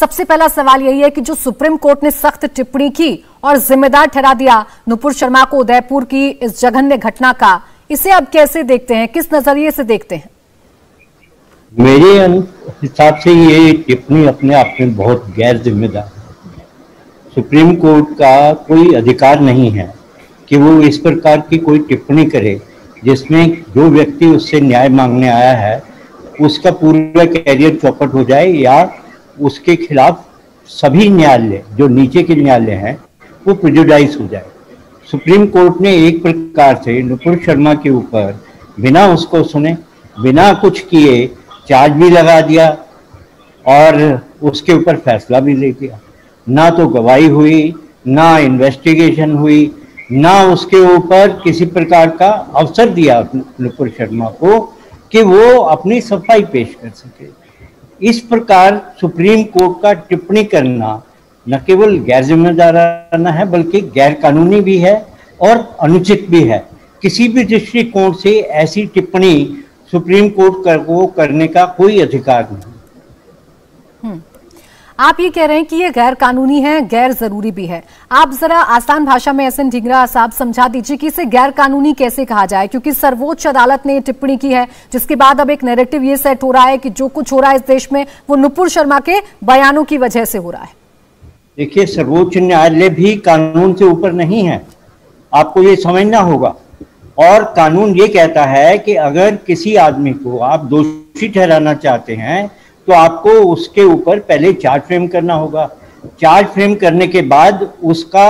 सबसे पहला सवाल यही है कि जो सुप्रीम कोर्ट ने सख्त टिप्पणी की और जिम्मेदार ठहरा दिया नुपुर शर्मा को उदयपुर की इस जघन्य घटना का, इसे अब कैसे देखते हैं, किस नजरिए से देखते हैं? मेरे हिसाब से ये टिप्पणी अपने आप में बहुत गैर जिम्मेदार है। सुप्रीम कोर्ट का कोई अधिकार नहीं है कि वो इस प्रकार की कोई टिप्पणी करे जिसमें जो व्यक्ति उससे न्याय मांगने आया है उसका पूरा कैरियर चौपट हो जाए या उसके खिलाफ सभी न्यायालय जो नीचे के न्यायालय हैं वो प्रेजुडाइज हो जाए। सुप्रीम कोर्ट ने एक प्रकार से नुपुर शर्मा के ऊपर बिना उसको सुने, बिना कुछ किए चार्ज भी लगा दिया और उसके ऊपर फैसला भी ले दिया। ना तो गवाही हुई, ना इन्वेस्टिगेशन हुई, ना उसके ऊपर किसी प्रकार का अवसर दिया नुपुर शर्मा को कि वो अपनी सफाई पेश कर सके। इस प्रकार सुप्रीम कोर्ट का टिप्पणी करना न केवल गैर जिम्मेदाराना है बल्कि गैर कानूनी भी है और अनुचित भी है। किसी भी दृष्टिकोण से ऐसी टिप्पणी सुप्रीम कोर्ट को करने का कोई अधिकार नहीं। आप ये कह रहे हैं कि ये गैर कानूनी है, गैर जरूरी भी है। आप जरा आसान भाषा में एसएन ढींगरा साहब समझा दीजिए कि इसे गैर कानूनी कैसे कहा जाए, क्योंकि सर्वोच्च अदालत ने टिप्पणी की है जिसके बाद अब एक नैरेटिव ये सेट हो रहा है कि जो कुछ हो रहा है इस देश में वो नुपुर शर्मा के बयानों की वजह से हो रहा है। देखिए, सर्वोच्च न्यायालय भी कानून से ऊपर नहीं है, आपको ये समझना होगा। और कानून ये कहता है कि अगर किसी आदमी को आप दोषी ठहराना चाहते हैं तो आपको उसके ऊपर पहले चार्ज फ्रेम करना होगा। चार्ज फ्रेम करने के बाद उसका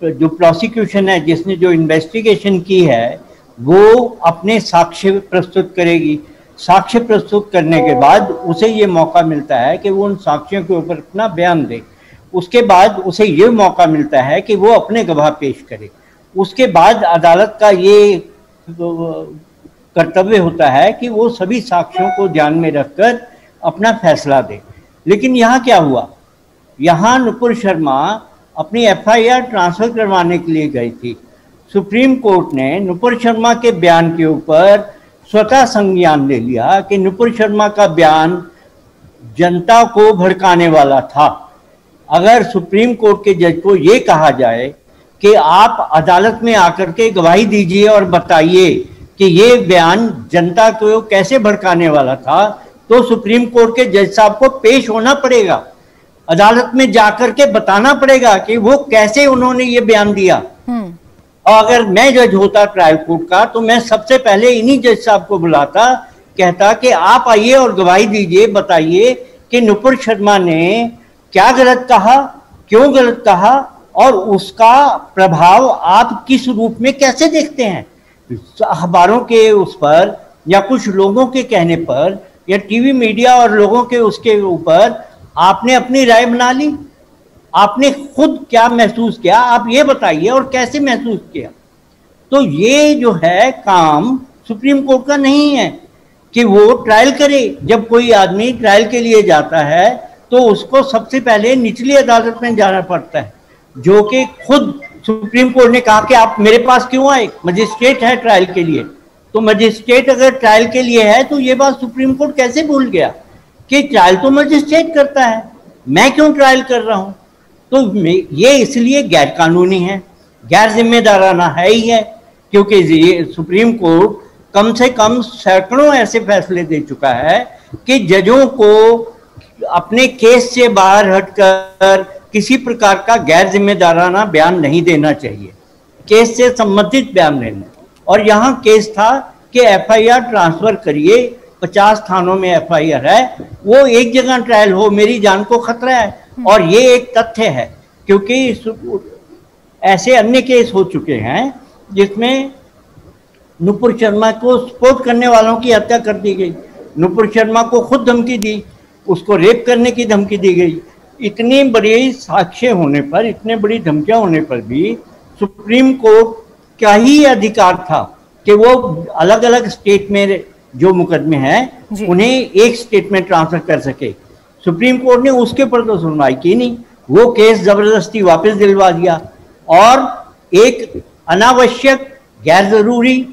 जो प्रोसिक्यूशन है, जिसने जो इन्वेस्टिगेशन की है, वो अपने साक्ष्य प्रस्तुत करेगी। साक्ष्य प्रस्तुत करने के बाद उसे ये मौका मिलता है कि वो उन साक्ष्यों के ऊपर अपना बयान दे। उसके बाद उसे ये मौका मिलता है कि वो अपने गवाह पेश करे। उसके बाद अदालत का ये कर्तव्य होता है कि वो सभी साक्ष्यों को ध्यान में रखकर अपना फैसला दे। लेकिन यहाँ क्या हुआ, यहाँ नुपुर शर्मा अपनी एफआईआर ट्रांसफर करवाने के लिए गई थी। सुप्रीम कोर्ट ने नुपुर शर्मा के बयान के ऊपर स्वतः संज्ञान ले लिया कि नुपुर शर्मा का बयान जनता को भड़काने वाला था। अगर सुप्रीम कोर्ट के जज को ये कहा जाए कि आप अदालत में आकर के गवाही दीजिए और बताइए कि ये बयान जनता को कैसे भड़काने वाला था, तो सुप्रीम कोर्ट के जज साहब को पेश होना पड़ेगा, अदालत में जाकर के बताना पड़ेगा कि वो कैसे उन्होंने ये बयान दिया। और अगर मैं जज होता ट्रायल कोर्ट का तो मैं सबसे पहले इन्हीं जज साहब को बुलाता, कहता कि आप आइए और गवाही दीजिए, बताइए कि नुपुर शर्मा ने क्या गलत कहा, क्यों गलत कहा और उसका प्रभाव आप किस रूप में कैसे देखते हैं। अखबारों के उस पर या कुछ लोगों के कहने पर या टीवी मीडिया और लोगों के उसके ऊपर आपने अपनी राय बना ली। आपने खुद क्या महसूस किया, आप ये बताइए, और कैसे महसूस किया। तो ये जो है काम सुप्रीम कोर्ट का नहीं है कि वो ट्रायल करे। जब कोई आदमी ट्रायल के लिए जाता है तो उसको सबसे पहले निचली अदालत में जाना पड़ता है, जो कि खुद सुप्रीम कोर्ट ने कहा कि आप मेरे पास क्यों आए, मजिस्ट्रेट है ट्रायल के लिए। तो मजिस्ट्रेट अगर ट्रायल के लिए है तो ये बात सुप्रीम कोर्ट कैसे भूल गया कि ट्रायल तो मजिस्ट्रेट करता है, मैं क्यों ट्रायल कर रहा हूं। तो ये इसलिए गैर कानूनी है, गैर जिम्मेदाराना है ही है, क्योंकि ये सुप्रीम कोर्ट कम से कम सैकड़ों ऐसे फैसले दे चुका है कि जजों को अपने केस से बाहर हटकर किसी प्रकार का गैर जिम्मेदाराना बयान नहीं देना चाहिए, केस से संबंधित बयान देना। और यहाँ केस था कि एफआईआर ट्रांसफर करिए, 50 थानों में एफआईआर है, वो एक जगह ट्रायल हो, मेरी जान को खतरा है। और ये एक तथ्य है क्योंकि ऐसे अन्य केस हो चुके हैं जिसमें नुपुर शर्मा को सपोर्ट करने वालों की हत्या कर दी गई, नुपुर शर्मा को खुद धमकी दी, उसको रेप करने की धमकी दी गई। इतनी बड़ी साक्ष्य होने पर, इतने बड़ी धमकियां होने पर भी सुप्रीम कोर्ट का ही अधिकार था कि वो अलग अलग स्टेट में जो मुकदमे हैं उन्हें एक स्टेट में ट्रांसफर कर सके। सुप्रीम कोर्ट ने उसके पर तो सुनवाई की नहीं, वो केस जबरदस्ती वापस दिलवा दिया और एक अनावश्यक, गैर जरूरी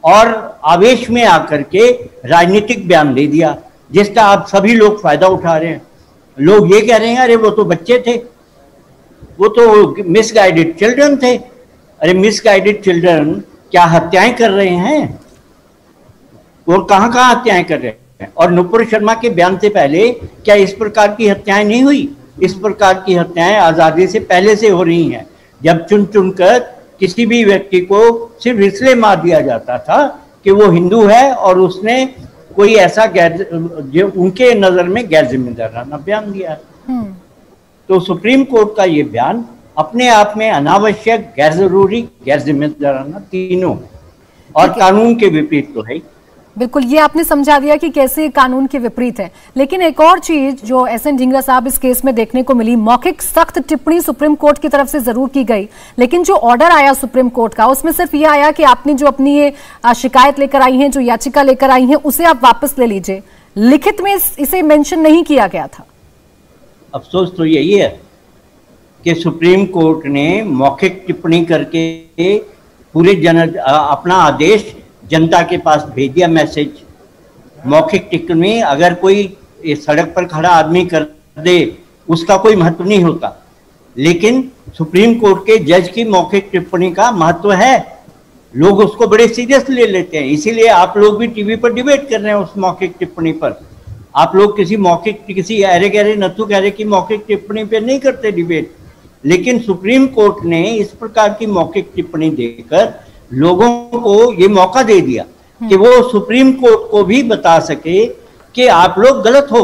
और आवेश में आकर के राजनीतिक बयान दे दिया जिसका आप सभी लोग फायदा उठा रहे हैं। लोग ये कह रहे हैं अरे वो तो बच्चे थे, वो तो मिसगाइडेड चिल्ड्रन थे। अरे मिसगाइडेड चिल्ड्रन क्या हत्याएं कर रहे हैं? और कहां कहां हत्याएं कर रहे हैं? और नुपुर शर्मा के बयान से पहले क्या इस प्रकार की हत्याएं नहीं हुई? इस प्रकार की हत्याएं आजादी से पहले से हो रही हैं, जब चुन चुनकर किसी भी व्यक्ति को सिर्फ इसलिए मार दिया जाता था कि वो हिंदू है और उसने कोई ऐसा जो उनके नजर में गैर जिम्मेदाराना बयान दिया है। तो सुप्रीम कोर्ट का ये बयान अपने आप में अनावश्यक, गैर जरूरी, गैर जिम्मेदाराना तीनों, और कानून के विपरीत तो है। बिल्कुल, ये आपने समझा दिया कि कैसे कानून के विपरीत है। लेकिन एक और चीज जो एसएन ढींगरा साहब इस केस में देखने को मिली, मौखिक सख्त टिप्पणी सुप्रीम कोर्ट की तरफ से जरूर की गई, लेकिन जो ऑर्डर आया सुप्रीम कोर्ट का उसमें सिर्फ ये आया कि आपने जो अपनी ये शिकायत लेकर आई है, जो याचिका लेकर आई है, उसे आप वापस ले लीजिए। लिखित में इसे मेंशन नहीं किया गया था। अफसोस तो यही है कि सुप्रीम कोर्ट ने मौखिक टिप्पणी करके पूरे अपना आदेश जनता के पास भेज दिया, मैसेज। मौखिक टिप्पणी अगर कोई सड़क पर खड़ा आदमी कर दे उसका कोई महत्व नहीं होता, लेकिन सुप्रीम कोर्ट के जज की मौखिक टिप्पणी का महत्व है। लोग उसको बड़े सीरियस ले लेते हैं, इसीलिए आप लोग भी टीवी पर डिबेट कर रहे हैं उस मौखिक टिप्पणी पर। आप लोग किसी अरे गहरे नथु गहरे की मौखिक टिप्पणी पे नहीं करते डिबेट, लेकिन सुप्रीम कोर्ट ने इस प्रकार की मौखिक टिप्पणी देकर लोगों को ये मौका दे दिया कि वो सुप्रीम कोर्ट को भी बता सके कि आप लोग गलत हो,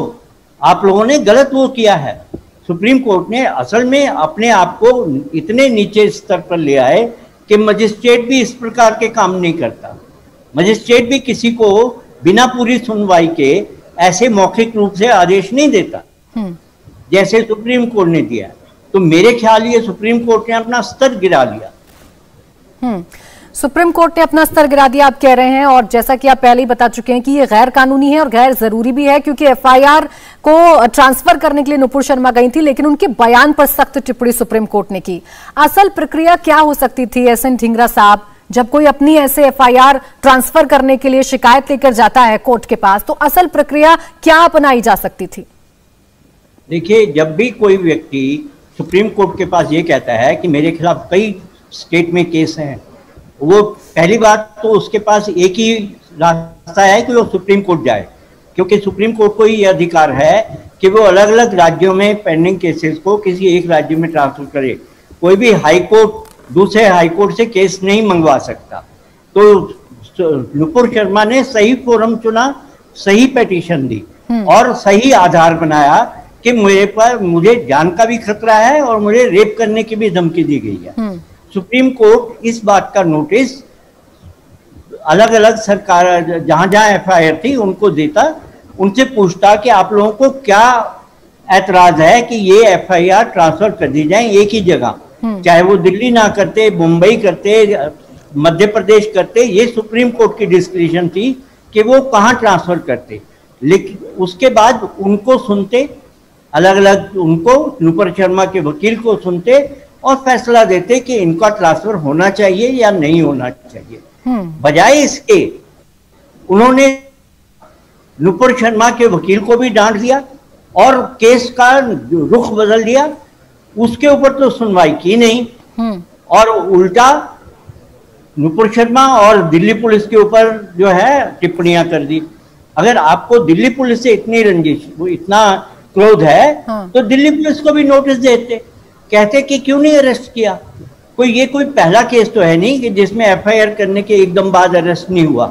आप लोगों ने गलत वो किया है। सुप्रीम कोर्ट ने असल में अपने आप को इतने नीचे स्तर पर ले आए कि मजिस्ट्रेट भी इस प्रकार के काम नहीं करता। मजिस्ट्रेट भी किसी को बिना पूरी सुनवाई के ऐसे मौखिक रूप से आदेश नहीं देता जैसे सुप्रीम कोर्ट ने दिया। तो मेरे ख्याल ये सुप्रीम कोर्ट ने अपना स्तर गिरा लिया। सुप्रीम कोर्ट ने अपना स्तर गिरा दिया आप कह रहे हैं, और जैसा कि आप पहले ही बता चुके हैं कि ये गैर कानूनी है और गैर जरूरी भी है, क्योंकि एफआईआर को ट्रांसफर करने के लिए नुपुर शर्मा गई थी, लेकिन उनके बयान पर सख्त टिप्पणी सुप्रीम कोर्ट ने की। असल प्रक्रिया क्या हो सकती थी एसएन ढींगरा साहब, जब कोई अपनी ऐसे एफआईआर ट्रांसफर करने के लिए शिकायत लेकर जाता है कोर्ट के पास, तो असल प्रक्रिया क्या अपनाई जा सकती थी? देखिए, जब भी कोई व्यक्ति सुप्रीम कोर्ट के पास ये कहता है कि मेरे खिलाफ कई स्टेट में केस हैं, वो पहली बात तो उसके पास एक ही रास्ता है कि वो सुप्रीम कोर्ट जाए, क्योंकि सुप्रीम कोर्ट को ये अधिकार है कि वो अलग अलग राज्यों में पेंडिंग केसेस को किसी एक राज्य में ट्रांसफर करे। कोई भी हाई कोर्ट दूसरे हाई कोर्ट से केस नहीं मंगवा सकता। तो नुपुर शर्मा ने सही फोरम चुना, सही पिटीशन दी और सही आधार बनाया कि मुझे जान का भी खतरा है और मुझे रेप करने की भी धमकी दी गई है। सुप्रीम कोर्ट इस बात का नोटिस अलग अलग सरकार जहां जहां एफआईआर थी उनको देता, उनसे पूछता कि आप लोगों को क्या ऐतराज है कि ये एफआईआर ट्रांसफर कर दी जाए एक ही जगह, चाहे वो दिल्ली ना करते, मुंबई करते, मध्य प्रदेश करते, ये सुप्रीम कोर्ट की डिस्क्रिप्शन थी कि वो कहाँ ट्रांसफर करते। लेकिन उसके बाद उनको सुनते, अलग अलग उनको नुपुर शर्मा के वकील को सुनते और फैसला देते कि इनका ट्रांसफर होना चाहिए या नहीं होना चाहिए। बजाय इसके उन्होंने नुपुर शर्मा के वकील को भी डांट दिया और केस का रुख बदल दिया। उसके ऊपर तो सुनवाई की नहीं और उल्टा नुपुर शर्मा और दिल्ली पुलिस के ऊपर जो है टिप्पणियां कर दी। अगर आपको दिल्ली पुलिस से इतनी रंजिश, वो इतना क्रोध है, तो दिल्ली पुलिस को भी नोटिस देते, कहते कि क्यों नहीं अरेस्ट किया। ये कोई पहला केस तो है नहीं कि जिसमें एफआईआर करने के एकदम बाद अरेस्ट नहीं हुआ।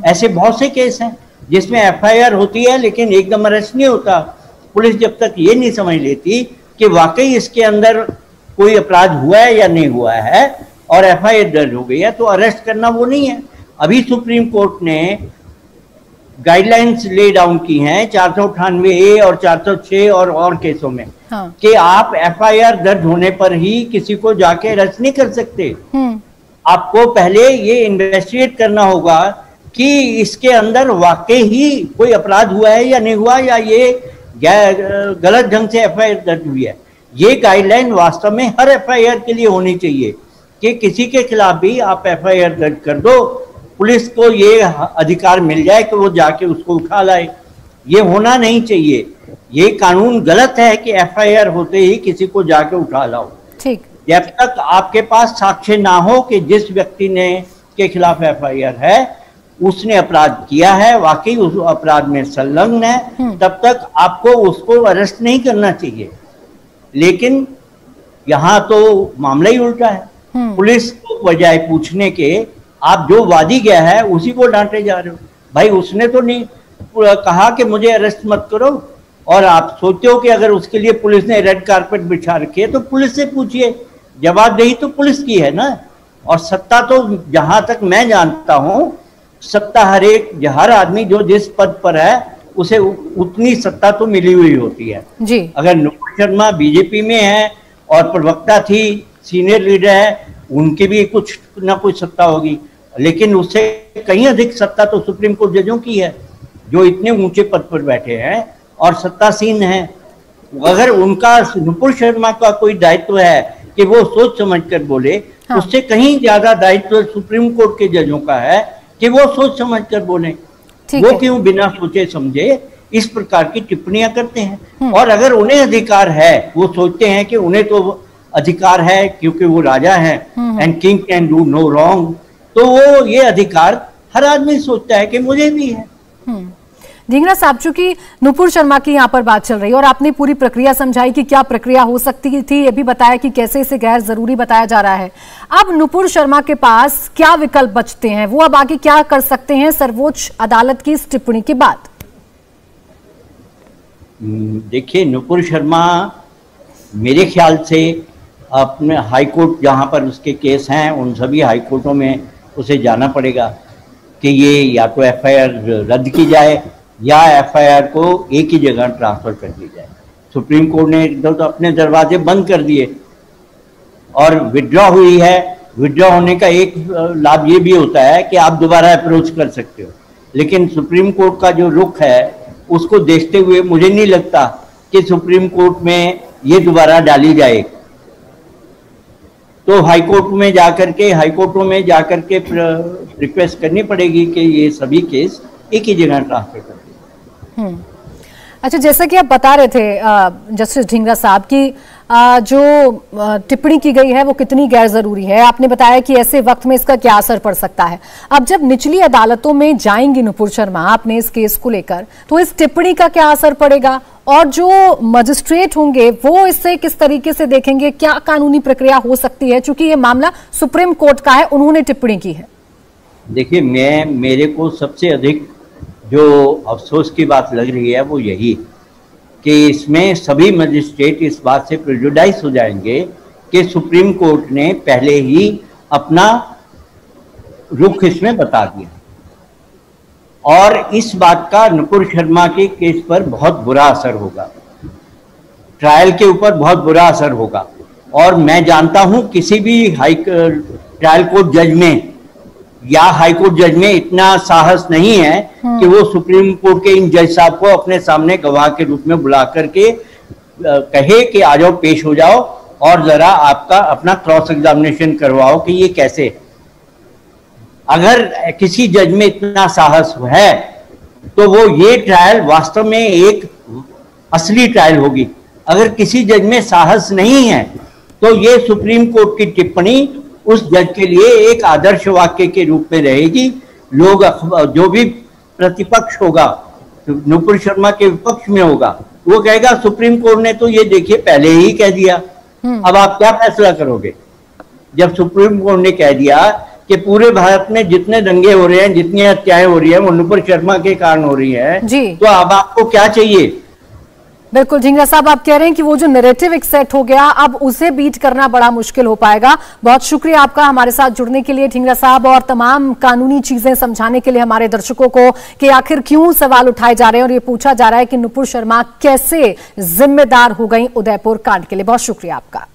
ऐसे बहुत से केस हैं जिसमें एफआईआर होती है लेकिन एकदम अरेस्ट नहीं होता। पुलिस जब तक ये नहीं समझ लेती कि वाकई इसके अंदर कोई अपराध हुआ है या नहीं हुआ है और एफआईआर दर्ज हो गई है, तो अरेस्ट करना वो नहीं है। अभी सुप्रीम कोर्ट ने गाइडलाइंस ले डाउन की हैं 498A और 406 और केसों में कि आप एफआईआर दर्ज होने पर ही किसी को जाके अरेस्ट नहीं कर सकते। आपको पहले ये इन्वेस्टिगेट करना होगा कि इसके अंदर वाकई ही कोई अपराध हुआ है या नहीं हुआ, या ये गलत ढंग से एफआईआर दर्ज हुई है। ये गाइडलाइन वास्तव में हर एफआईआर के लिए होनी चाहिए कि किसी के खिलाफ भी आप एफआईआर दर्ज कर दो, पुलिस को ये अधिकार मिल जाए कि वो जाके उसको उठा लाए। ये होना नहीं चाहिए। ये कानून गलत है कि एफआईआर होते ही किसी को जाके उठा लाओ। ठीक। जब तक आपके पास साक्ष्य ना हो कि जिस व्यक्ति ने के खिलाफ एफआईआर है उसने अपराध किया है, वाकई उस अपराध में संलग्न है, तब तक आपको उसको अरेस्ट नहीं करना चाहिए। लेकिन यहाँ तो मामला ही उल्टा है। पुलिस को बजाय पूछने के आप जो वादी गया है उसी को डांटे जा रहे हो। भाई उसने तो नहीं कहा कि मुझे अरेस्ट मत करो, और आप सोचते हो कि अगर उसके लिए पुलिस ने रेड कारपेट बिछा रखी है तो पुलिस से पूछिए। जवाबदेही तो पुलिस की है ना। और सत्ता तो जहां तक मैं जानता हूं, सत्ता हर आदमी जो जिस पद पर है उसे उतनी सत्ता तो मिली हुई होती है जी। अगर नुपुर शर्मा बीजेपी में है और प्रवक्ता थी, सीनियर लीडर है, उनकी भी कुछ ना कुछ सत्ता होगी, लेकिन उससे कहीं अधिक सत्ता तो सुप्रीम कोर्ट जजों की है जो इतने ऊंचे पद पर बैठे हैं और सत्तासीन है। अगर उनका नुपुर शर्मा का कोई दायित्व है कि वो सोच समझ कर बोले, हाँ। उससे कहीं ज्यादा दायित्व सुप्रीम कोर्ट के जजों का है कि वो सोच समझ कर बोले। वो क्यों बिना सोचे समझे इस प्रकार की टिप्पणियां करते हैं। और अगर उन्हें अधिकार है, वो सोचते हैं कि उन्हें तो अधिकार है क्योंकि वो राजा है, and king can do no wrong, तो वो ये अधिकार हर आदमी सोचता है कि मुझे भी है। ढींगरा साहब, चूंकि नुपुर शर्मा की यहाँ पर बात चल रही है और आपने पूरी प्रक्रिया समझाई कि क्या प्रक्रिया हो सकती थी, ये भी बताया कि कैसे इसे गैर जरूरी बताया जा रहा है। अब नुपुर शर्मा के पास क्या विकल्प बचते हैं, वो अब आगे क्या कर सकते हैं सर्वोच्च अदालत की इस टिप्पणी के बाद? देखिए, नुपुर शर्मा मेरे ख्याल से अपने हाईकोर्ट जहाँ पर उसके केस हैं उन सभी हाईकोर्टों में उसे जाना पड़ेगा कि ये या तो एफआईआर रद्द की जाए या एफआईआर को एक ही जगह ट्रांसफर कर दी जाए। सुप्रीम कोर्ट ने तो अपने दरवाजे बंद कर दिए और विड्रॉ हुई है। विड्रॉ होने का एक लाभ ये भी होता है कि आप दोबारा अप्रोच कर सकते हो, लेकिन सुप्रीम कोर्ट का जो रुख है उसको देखते हुए मुझे नहीं लगता कि सुप्रीम कोर्ट में ये दोबारा डाली जाए। तो हाईकोर्टों में जाकर के रिक्वेस्ट करनी पड़ेगी कि ये सभी केस एक ही जगह ट्रांसफर कर दें। अच्छा, जैसा कि आप बता रहे थे जस्टिस ढींगरा साहब की जो टिप्पणी की गई है वो कितनी गैर जरूरी है, आपने बताया कि ऐसे वक्त में इसका क्या असर पड़ सकता है। अब जब निचली अदालतों में जाएंगी नुपुर शर्मा अपने इस केस को लेकर, तो इस टिप्पणी का क्या असर पड़ेगा और जो मजिस्ट्रेट होंगे वो इससे किस तरीके से देखेंगे, क्या कानूनी प्रक्रिया हो सकती है, चूंकि ये मामला सुप्रीम कोर्ट का है, उन्होंने टिप्पणी की है। देखिए, मेरे को सबसे अधिक जो अफसोस की बात लग रही है वो यही कि इसमें सभी मजिस्ट्रेट इस बात से प्रेजुडाइज हो जाएंगे कि सुप्रीम कोर्ट ने पहले ही अपना रुख इसमें बता दिया, और इस बात का नुपुर शर्मा के केस पर बहुत बुरा असर होगा, ट्रायल के ऊपर बहुत बुरा असर होगा। और मैं जानता हूं किसी भी ट्रायल कोर्ट जज में या हाईकोर्ट जज में इतना साहस नहीं है कि वो सुप्रीम कोर्ट के इन जज साहब को अपने सामने गवाह के रूप में बुला करके कहे कि आ जाओ, पेश हो जाओ और जरा आपका अपना क्रॉस एग्जामिनेशन करवाओ कि ये कैसे। अगर किसी जज में इतना साहस है तो वो ये ट्रायल वास्तव में एक असली ट्रायल होगी। अगर किसी जज में साहस नहीं है तो ये सुप्रीम कोर्ट की टिप्पणी उस जज के लिए एक आदर्श वाक्य के रूप में रहेगी। लोग, जो भी प्रतिपक्ष होगा, नुपुर शर्मा के विपक्ष में होगा, वो कहेगा सुप्रीम कोर्ट ने तो ये देखिए पहले ही कह दिया, अब आप क्या फैसला करोगे। जब सुप्रीम कोर्ट ने कह दिया कि पूरे भारत में जितने दंगे हो रहे हैं, जितनी हत्याएं हो रही हैं, वो नुपुर शर्मा के कारण हो रही है, तो अब आपको क्या चाहिए। बिल्कुल ढींगरा साहब, आप कह रहे हैं कि वो जो नैरेटिव एक सेट हो गया, अब उसे बीट करना बड़ा मुश्किल हो पाएगा। बहुत शुक्रिया आपका हमारे साथ जुड़ने के लिए ढींगरा साहब, और तमाम कानूनी चीजें समझाने के लिए हमारे दर्शकों को कि आखिर क्यों सवाल उठाए जा रहे हैं और ये पूछा जा रहा है कि नुपुर शर्मा कैसे जिम्मेदार हो गई उदयपुर कांड के लिए। बहुत शुक्रिया आपका।